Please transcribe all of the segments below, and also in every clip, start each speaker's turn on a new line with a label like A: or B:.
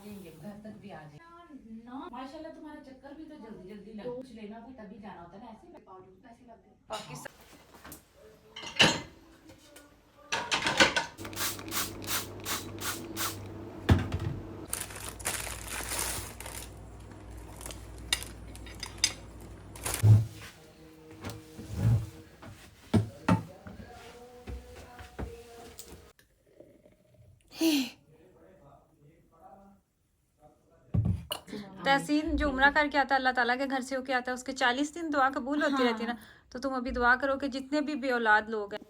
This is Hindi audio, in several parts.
A: जाएंगे, घर तक भी आ जाएंगे ना। माशाल्लाह तुम्हारा चक्कर भी तो जल्दी जल्दी लग, कुछ लेना भी तभी जाना होता है ना, ऐसे पाकिस्तान।
B: तहसीन जो उम्रा करके आता है, अल्लाह ताला के घर से होके आता है, उसके 40 दिन दुआ कबूल होती रहती है ना। तो तुम अभी दुआ करो कि जितने भी बे औलाद लोग हैं।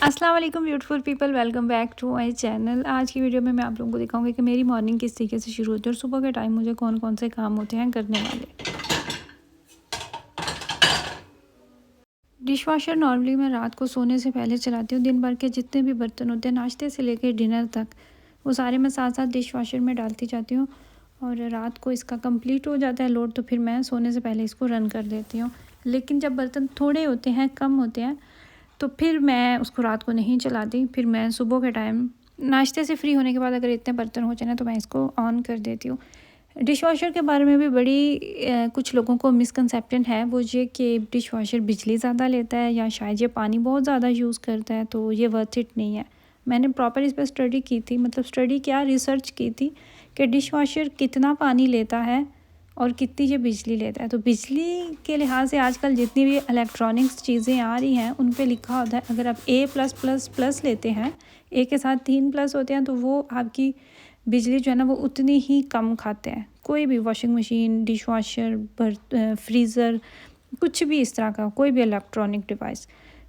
B: अस्सलाम वालेकुम beautiful people, welcome back to my channel. आज की वीडियो में मैं आप लोगों को दिखाऊंगी कि मेरी मॉर्निंग किस तरीके से शुरू होती है और सुबह के टाइम मुझे कौन कौन से काम होते हैं करने वाले। डिश वॉशर नॉर्मली मैं रात को सोने से पहले चलाती हूँ। दिन भर के जितने भी बर्तन होते हैं, नाश्ते से लेकर डिनर तक, वो सारे मैं साथ साथ डिश वॉशर में डालती जाती हूँ। और रात को इसका कंप्लीट हो जाता है लोड, तो फिर मैं सोने से पहले इसको रन कर देती हूँ। लेकिन जब बर्तन थोड़े होते हैं, कम होते हैं, तो फिर मैं उसको रात को नहीं चलाती। फिर मैं सुबह के टाइम नाश्ते से फ्री होने के बाद अगर इतने बर्तन हो जाए ना, तो मैं इसको ऑन कर देती हूँ। डिश वॉशर के बारे में भी बड़ी कुछ लोगों को मिसकंसेप्शन है, वो ये कि डिश वॉशर बिजली ज़्यादा लेता है या शायद ये पानी बहुत ज़्यादा यूज़ करता है, तो ये वर्थ इट नहीं है। मैंने प्रॉपर इस पर स्टडी की थी, मतलब स्टडी क्या, रिसर्च की थी कि डिश वॉशर कितना पानी लेता है और कितनी ये बिजली लेता है। तो बिजली के लिहाज से आजकल जितनी भी इलेक्ट्रॉनिक्स चीज़ें आ रही हैं उन पे लिखा होता है, अगर आप A+++ लेते हैं, ए के साथ 3 प्लस होते हैं, तो वो आपकी बिजली जो है ना वो उतनी ही कम खाते हैं। कोई भी washing machine, dish washer, freezer, कुछ भी इस तरह का कोई भी इलेक्ट्रॉनिक डिवाइस,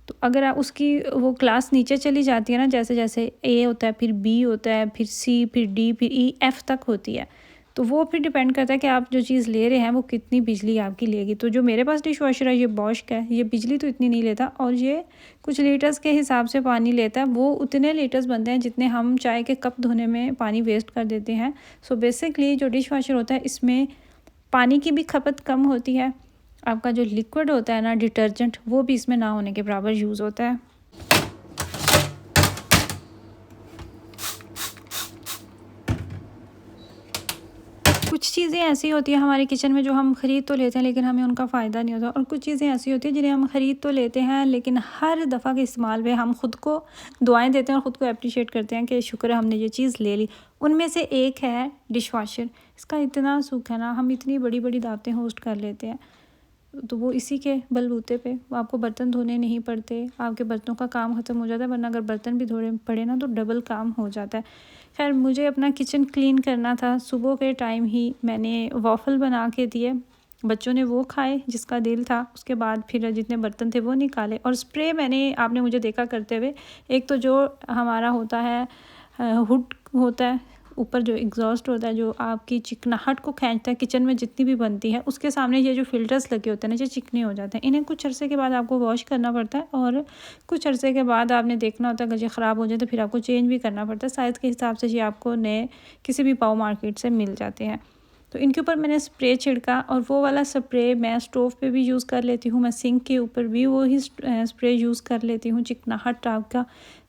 B: तो अगर आप उसकी वो क्लास नीचे चली जाती है ना, जैसे जैसे ए होता है, फिर बी होता है, फिर सी, फिर डी, फिर ई, एफ़ तक होती है, तो वो फिर डिपेंड करता है कि आप जो चीज़ ले रहे हैं वो कितनी बिजली आपकी लेगी। तो जो मेरे पास डिश वॉशर है, ये बॉश का है, ये बिजली तो इतनी नहीं लेता और ये कुछ लीटर्स के हिसाब से पानी लेता है। वो उतने लीटर्स बनते हैं जितने हम चाय के कप धोने में पानी वेस्ट कर देते हैं। सो बेसिकली जो डिश वॉशर होता है, इसमें पानी की भी खपत कम होती है। आपका जो लिक्विड होता है ना, डिटर्जेंट, वो भी इसमें ना होने के बराबर यूज़ होता है। कुछ चीज़ें ऐसी होती हैं हमारे किचन में जो हम ख़रीद तो लेते हैं लेकिन हमें उनका फ़ायदा नहीं होता, और कुछ चीज़ें ऐसी होती हैं जिन्हें हम ख़रीद तो लेते हैं लेकिन हर दफ़ा के इस्तेमाल में हम ख़ुद को दुआएं देते हैं और ख़ुद को अप्रिशिएट करते हैं कि शुक्र है हमने ये चीज़ ले ली। उनमें से एक है डिश वॉशर। इसका इतना सुख है ना, हम इतनी बड़ी बड़ी दावतें होस्ट कर लेते हैं, तो वो इसी के बलबूते पे वो आपको बर्तन धोने नहीं पड़ते, आपके बर्तनों का काम ख़त्म हो जाता है। वरना अगर बर्तन भी धोने पड़े ना तो डबल काम हो जाता है। खैर, मुझे अपना किचन क्लीन करना था। सुबह के टाइम ही मैंने वॉफ़ल बना के दिए, बच्चों ने वो खाए जिसका दिल था। उसके बाद फिर जितने बर्तन थे वो निकाले, और स्प्रे मैंने, आपने मुझे देखा करते हुए, एक तो जो हमारा होता है हुड होता है, ऊपर जो एग्जॉस्ट होता है, जो आपकी चिकनाहट को खींचता है, किचन में जितनी भी बनती है, उसके सामने ये जो फ़िल्टर्स लगे होते हैं ना, ये चिकने हो जाते हैं। इन्हें कुछ अरसे के बाद आपको वॉश करना पड़ता है, और कुछ अरसे के बाद आपने देखना होता है अगर ये ख़राब हो जाए तो फिर आपको चेंज भी करना पड़ता है। साइज़ के हिसाब से ये आपको नए किसी भी पाव मार्केट से मिल जाते हैं। तो इनके ऊपर मैंने स्प्रे छिड़का, और वो वाला स्प्रे मैं स्टोव पे भी यूज़ कर लेती हूँ, मैं सिंक के ऊपर भी वो ही स्प्रे यूज़ कर लेती हूँ। चिकनाहट टाइप का,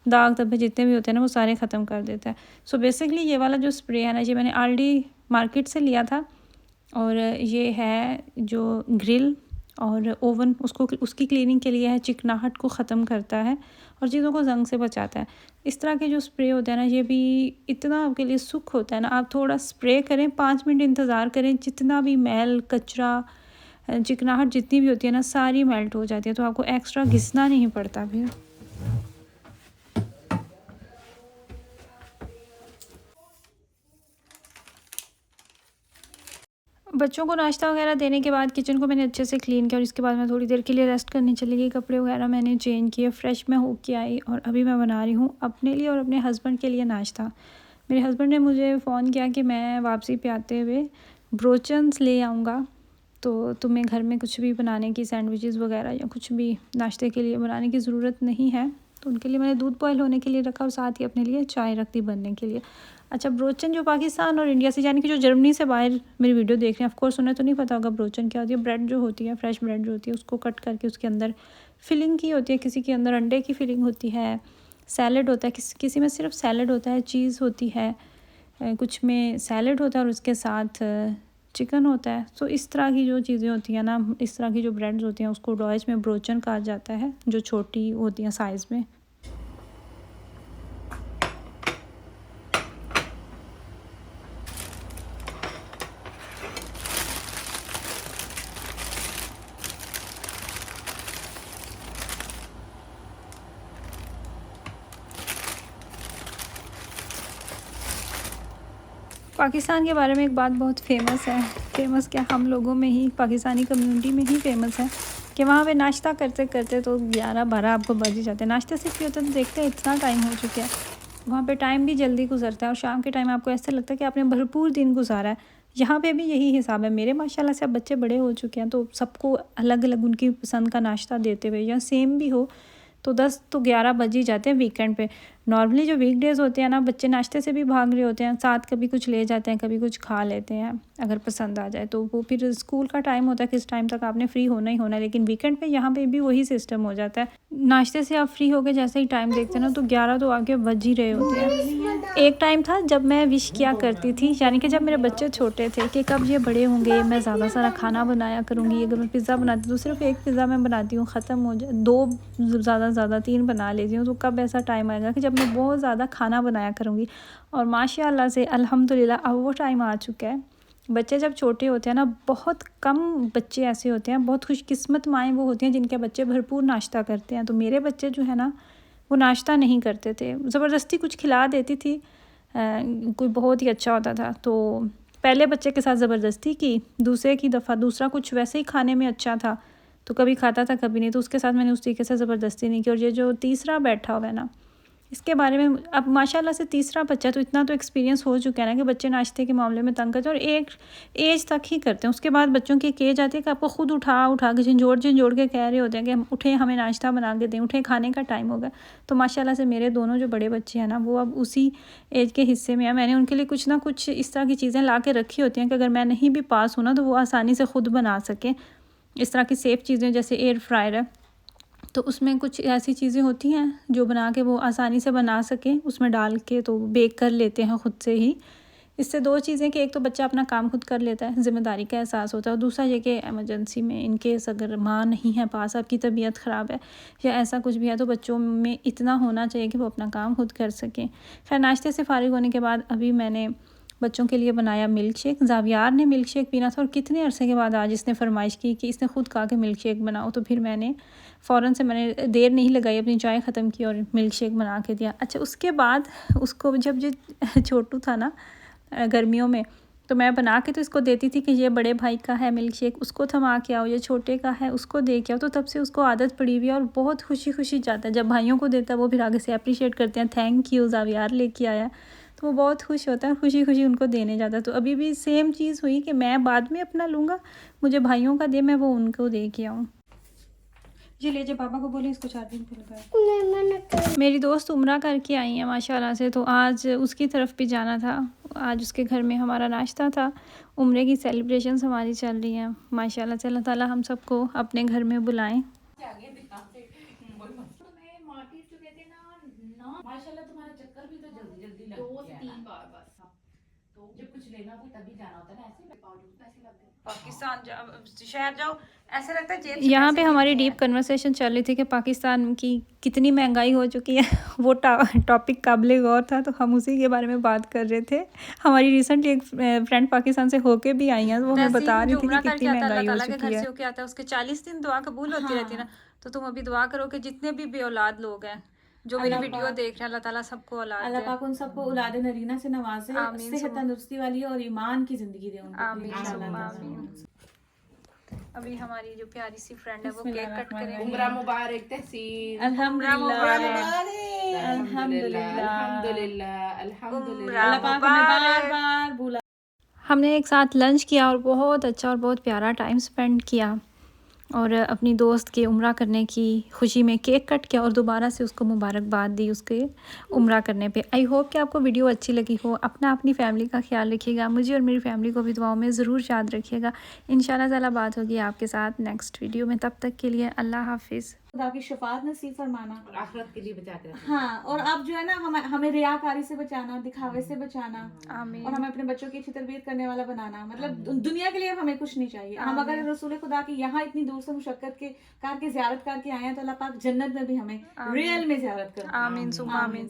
B: दाग धब्बे जितने भी होते हैं ना, वो सारे ख़त्म कर देता है। सो बेसिकली ये वाला जो स्प्रे है ना, ये मैंने ऑलरेडी मार्केट से लिया था, और ये है जो ग्रिल और ओवन, उसको उसकी क्लीनिंग के लिए है, चिकनाहट को ख़त्म करता है और चीज़ों को जंग से बचाता है। इस तरह के जो स्प्रे होते हैं ना, ये भी इतना आपके लिए सुख होता है ना। आप थोड़ा स्प्रे करें, 5 मिनट इंतज़ार करें, जितना भी मैल, कचरा, चिकनाहट जितनी भी होती है ना, सारी मेल्ट हो जाती है, तो आपको एक्स्ट्रा घिसना नहीं पड़ता फिर। बच्चों को नाश्ता वगैरह देने के बाद किचन को मैंने अच्छे से क्लीन किया और इसके बाद मैं थोड़ी देर के लिए रेस्ट करने चली गई। कपड़े वगैरह मैंने चेंज किए, फ्रेश मैं होके आई और अभी मैं बना रही हूँ अपने लिए और अपने हस्बैंड के लिए नाश्ता। मेरे हस्बैंड ने मुझे फ़ोन किया कि मैं वापसी पे आते हुए ब्रोचन्स ले आऊँगा, तो तुम्हें घर में कुछ भी बनाने की, सैंडविचेस वगैरह या कुछ भी नाश्ते के लिए बनाने की ज़रूरत नहीं है। तो उनके लिए मैंने दूध बॉयल होने के लिए रखा और साथ ही अपने लिए चाय रख दी बनने के लिए। अच्छा, ब्रोचन जो पाकिस्तान और इंडिया से, यानी कि जो जर्मनी से बाहर मेरी वीडियो देख रहे हैं, ऑफकोर्स उन्हें तो नहीं पता होगा ब्रोचन क्या होती है। ब्रेड जो होती है, फ्रेश ब्रेड जो होती है, उसको कट करके उसके अंदर फिलिंग की होती है, किसी के अंदर अंडे की फिलिंग होती है, सैलड होता है, किसी में सिर्फ सैलड होता है, चीज़ होती है, कुछ में सैलड होता है और उसके साथ चिकन होता है। तो इस तरह की जो चीज़ें होती हैं ना, इस तरह की जो ब्रेड्स होती हैं उसको डॉयच में ब्रोचन कहा जाता है, जो छोटी होती हैं साइज़ में। पाकिस्तान के बारे में एक बात बहुत फेमस है, फेमस क्या, हम लोगों में ही, पाकिस्तानी कम्युनिटी में ही फेमस है कि वहाँ पे नाश्ता करते करते तो 11-12 आपको बज ही जाते हैं। नाश्ते से क्यों होता है तो देखते हैं इतना टाइम हो चुका है, वहाँ पे टाइम भी जल्दी गुजरता है और शाम के टाइम आपको ऐसा लगता है कि आपने भरपूर दिन गुजारा है। यहाँ पे भी यही हिसाब है। मेरे माशाल्लाह से अब बच्चे बड़े हो चुके हैं तो सबको अलग अलग उनकी पसंद का नाश्ता देते हुए, या सेम भी हो तो 10 तो 11 बज ही जाते हैं वीकेंड पे। नॉर्मली जो वीकडेज़ होते हैं ना, बच्चे नाश्ते से भी भाग रहे होते हैं, साथ कभी कुछ ले जाते हैं, कभी कुछ खा लेते हैं अगर पसंद आ जाए। तो वो फिर स्कूल का टाइम होता है, किस टाइम तक आपने फ्री होना ही होना है। लेकिन वीकेंड पे यहाँ पे भी वही सिस्टम हो जाता है, नाश्ते से आप फ्री हो गए, जैसे ही टाइम देखते हैं ना तो 11 तो आगे बज ही रहे होते हैं। एक टाइम था जब मैं विश किया करती थी, यानी कि जब मेरे बच्चे छोटे थे, कि कब ये बड़े होंगे मैं ज़्यादा सारा खाना बनाया करूँगी। अगर मैं पिज़्ज़ा बनाती तो सिर्फ एक पिज़्ज़ा मैं बनाती हूँ, ख़त्म हो जाए, 2 ज़्यादा 3 बना लेती हूँ। तो कब ऐसा टाइम आएगा कि जब मैं बहुत ज़्यादा खाना बनाया करूँगी। और माशाल्लाह से अल्हम्दुलिल्लाह अब वो टाइम आ चुका है। बच्चे जब छोटे होते हैं ना, बहुत कम बच्चे ऐसे होते हैं, बहुत खुशकिस्मत माएँ वो होती हैं जिनके बच्चे भरपूर नाश्ता करते हैं। तो मेरे बच्चे जो है ना, वो नाश्ता नहीं करते थे, ज़बरदस्ती कुछ खिला देती थी, कोई बहुत ही अच्छा होता था तो पहले बच्चे के साथ ज़बरदस्ती की, दूसरे की दफ़ा दूसरा कुछ वैसे ही खाने में अच्छा था तो कभी खाता था कभी नहीं, तो उसके साथ मैंने उस तरीके से ज़बरदस्ती नहीं की। और ये जो तीसरा बैठा हुआ है ना, इसके बारे में अब माशाल्लाह से तीसरा बच्चा तो इतना तो एक्सपीरियंस हो चुका है ना कि बच्चे नाश्ते के मामले में तंग करते हैं और एक एज तक ही करते हैं। उसके बाद बच्चों की एक एज आती है कि आपको खुद उठा के झंझोड़ के कह रहे होते हैं कि हम उठें, हमें नाश्ता बना के दें, उठें, खाने का टाइम हो गया। तो माशाल्लाह से मेरे दोनों जो बड़े बच्चे हैं ना, वो अब उसी एज के हिस्से में है। मैंने उनके लिए कुछ ना कुछ इस तरह की चीज़ें ला के रखी होती हैं कि अगर मैं नहीं भी पास हूँ ना तो वो आसानी से ख़ुद बना सकें। इस तरह की सेफ़ चीज़ें जैसे एयर फ्रायर है, तो उसमें कुछ ऐसी चीज़ें होती हैं जो बना के वो आसानी से बना सकें, उसमें डाल के तो बेक कर लेते हैं ख़ुद से ही। इससे 2 चीज़ें कि एक तो बच्चा अपना काम खुद कर लेता है, ज़िम्मेदारी का एहसास होता है, और दूसरा ये कि एमरजेंसी में इन केस अगर माँ नहीं है पास, आपकी तबीयत ख़राब है या ऐसा कुछ भी है, तो बच्चों में इतना होना चाहिए कि वो अपना काम खुद कर सकें। खैर, नाश्ते से फ़ारिग होने के बाद अभी मैंने बच्चों के लिए बनाया मिल्क शेक। ज़ावियार ने मिल्क शेक पीना था और कितने अरसे के बाद आज इसने फरमाइश की कि इसने खुद कहा कि मिल्क शेक बनाओ, तो फिर मैंने फ़ौरन से, मैंने देर नहीं लगाई, अपनी चाय ख़त्म की और मिल्क शेक बना के दिया। अच्छा, उसके बाद उसको जब ये छोटू था ना गर्मियों में, तो मैं बना के तो इसको देती थी कि ये बड़े भाई का है मिल्क शेक, उसको थमा के आओ, ये छोटे का है उसको दे के आओ। तो तब से उसको आदत पड़ी हुई है और बहुत खुशी जाता है जब भाइयों को देता है। वो फिर आगे से अप्रिशिएट करते हैं, थैंक यू ज़ावियार लेके आया, तो वो बहुत खुश होता है, खुशी उनको देने जाता है। तो अभी भी सेम चीज़ हुई कि मैं बाद में अपना लूँगा, मुझे भाइयों का दे, मैं वो उनको दे के आऊँ। ये ले जा, पापा को बोले इसको चार्जिंग पे लगाए। मेरी दोस्त उम्रा करके आई है माशाल्लाह से, तो आज उसकी तरफ भी जाना था। आज उसके घर में हमारा नाश्ता था, उम्रे की सेलिब्रेशंस हमारी चल रही हैं माशाल्लाह से। अल्लाह ताला हम सबको अपने घर में बुलाएं।
A: माशाल्लाह तुम्हारा चक्कर भी तो जल्दी लग गया 2-3 बार बस। तो जब कुछ लेना हो तभी जाना होता है ना, ऐसे पैसे लग गए। पाकिस्तान शहर जाओ, ऐसे लगता है जेब।
B: यहाँ पे हमारी डीप कन्वर्सेशन चल रही थी कि पाकिस्तान की कितनी महंगाई हो चुकी है। वो टॉपिक काबिले गौर था, तो हम उसी के बारे में बात कर रहे थे। हमारी रिसेंटली एक फ्रेंड पाकिस्तान से होके भी आई हैं, वो हमें बता रही थी कि कितनी महंगाई हो चुकी है।
A: होके आता है उसके 40 दिन दुआ कबूल होती रहती है ना। तो तुम अभी दुआ करो कि जितने भी औलाद लोग हैं
B: जो मेरी वीडियो देख रहे हैं, अल्लाह ताला सबको औलाद
C: अल्लाह
B: दे।
C: पाक उन सबको औलाद नरीना से नवाजे,
B: आमीन,
C: सेहत
B: सुम्मा।
C: तंदुरुस्ती वाली और ईमान की जिंदगी दे उनको
B: आमीन,
C: इंशाअल्लाह
B: सुम्मा
C: ताला।
B: आमीन। अभी हमारी जो प्यारी सी फ्रेंड है वो केक कट
C: बिस्मिल्लाहिर्रहमानिर्रहीम।
A: उम्रा मुबारक तहसीन।
C: अल्हम्दुलिल्लाह
A: अल्हम्दुलिल्लाह अल्हम्दुलिल्लाह अल्हम्दुलिल्लाह।
C: अल्लाह पाक हमें बार बार बुला।
B: हमने एक साथ लंच किया और बहुत अच्छा और बहुत प्यारा टाइम स्पेंड किया और अपनी दोस्त के उम्रा करने की खुशी में केक कट किया और दोबारा से उसको मुबारकबाद दी उसके उम्रा करने पे। आई होप कि आपको वीडियो अच्छी लगी हो। अपनी फैमिली का ख्याल रखिएगा, मुझे और मेरी फैमिली को भी दुआओं में ज़रूर याद रखिएगा। इंशाल्लाह ताला बात होगी आपके साथ नेक्स्ट वीडियो में। तब तक के लिए अल्लाह हाफिज़।
C: खुदा की शफात नसीब फरमाना
A: और आखिरत के लिए बचा के रखना।
C: हाँ, और अब जो है ना हमें रियाकारी से बचाना, दिखावे से बचाना,
B: आमीन।
C: और हमें अपने बच्चों की अच्छी तरबियत करने वाला बनाना। मतलब दुनिया के लिए अब हमें कुछ नहीं चाहिए। हम अगर रसूल खुदा की यहाँ इतनी दूर से मुशक्कत के करके जियारत करके आए हैं तो अल्लाह पाक जन्नत में भी हमें रियल में जियारत कर।
B: आमीन सुम्मा आमीन।